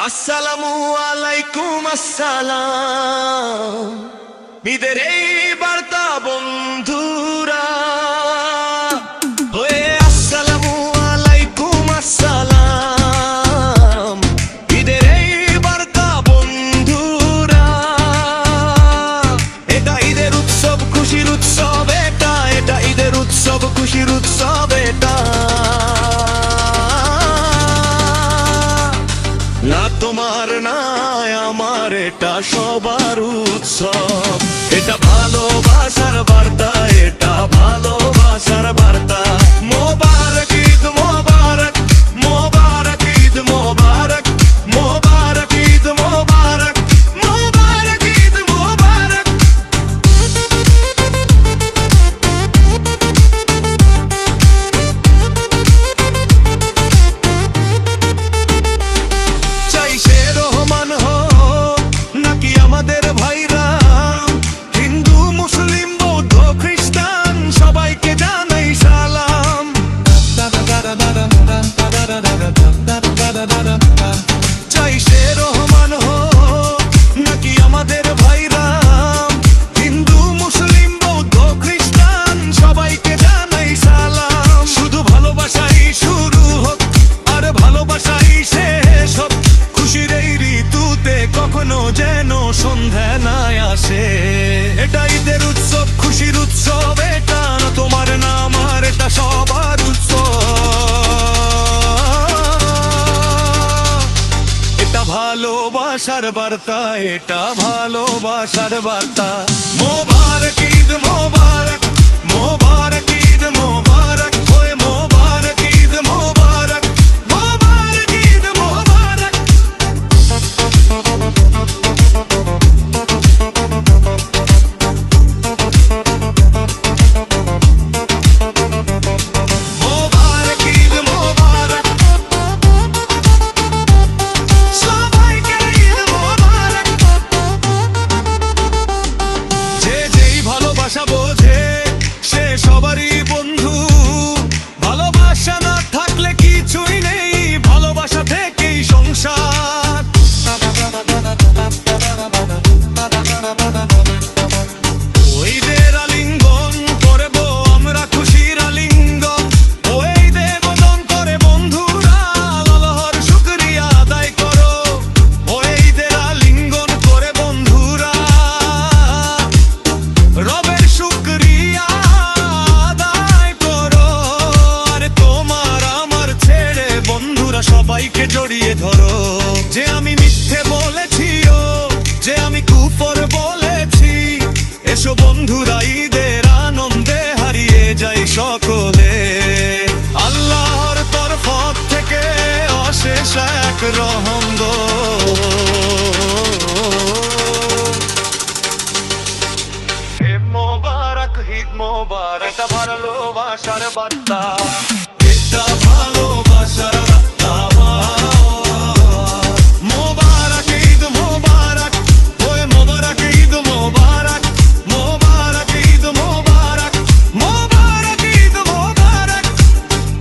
আসসালামু আলাইকুম আসসালাম। ঈদের এই বার্তা বন্ধুরা হয়ে আসসালামু আলাইকুম আসসালাম। ঈদের এই বার্তা বন্ধুরা, এটা ঈদের উৎসব, খুশির উৎসব, এটা ঈদের উৎসব, খুশির উৎসব। এটা না তোমার না আমার, এটা সবার উৎসব। এটা ভালোবাসার বার্তা, এটা ভালোবাসার বার্তা। মোবারক ঈদ মোবারক, মোবারক ঈদ মোবারক, মোবারক ঈদ মোবারক, মোবারক ঈদ মোবারক। চাই সে রহমান হোক নাকি আমাদের ভাইরা, হিন্দু মুসলিম বৌদ্ধ খ্রিস্টান সবাইকে জানাই সালাম। চাই সে রহমান হোক নাকি আমাদের ভাইরা, হিন্দু মুসলিম বৌদ্ধ খ্রিস্টান সবাইকে জানাই সালাম। শুধু ভালোবাসাই শুরু হোক আর ভালোবাসাই শেষ হোক, খুশির এই ঋতুতে কখনো যেন সন্ধ্যা না আসে। এটা ঈদের উৎসব, খুশির উৎসব। এটা না তোমার না আমার, এটা সবার উৎসব। এটা ভালোবাসার বার্তা, এটা ভালোবাসার বার্তা। মোবারক ঈদ মোবারক, মোবারক ঈদ মোবারক, ওই মোবারক ঈদ মোবারক, মোবারক ঈদ মোবারক। মোবারক ঈদ মোবারক, সবাইকে ঈদ মোবারক। যে যেই ভালোবাসা বোঝে সে সবারই বন্ধু। ভালোবাসা না থাকলে কিছুই নেই, ভালোবাসা থেকেই সংসার। ঈদের আলিঙ্গন করব আমরা, খুশির আলিঙ্গন। ওই দেবদন করে বন্ধুরা আল্লাহর শুকরিয়া আদায় করো। ওই ঈদের আলিঙ্গন করে বন্ধুরা রবের শুকরিয়া আদায় করো। আর তোমার আমার ছেড়ে বন্ধুরা সবাইকে জড়িয়ে ধরো। যে আমি মিথ্যে বলেছিও, যে আমি কুফর বলেছি, এসো বন্ধুরা ঈদের আনন্দে হারিয়ে যাই সকলে। আল্লাহর তরফ থেকে অশেষ এক রহম গো। ঈদ মোবারক, ঈদ মোবারক। এটা ভালোবাসার বার্তা, এটা ভালোবাসার বার্তা। মোবারক ঈদ মোবারক, ওই মোবারক ঈদ মোবারক, মোবারক ঈদ মোবারক, মোবারক ঈদ মোবারক।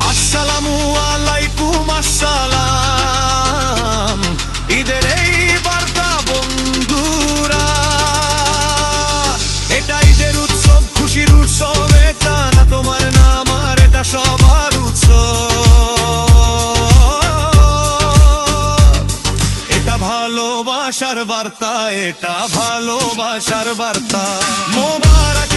আসসালামু আলাইকুম আসসালাম। ঈদের এই বার্তা বন্ধুরা, এটা ঈদের উৎসব, খুশির উৎসব। এটা না তোমার না আমার, এটা সবার উৎসব। এটা ভালোবাসার বার্তা, এটা ভালোবাসার বার্তা। মোবারক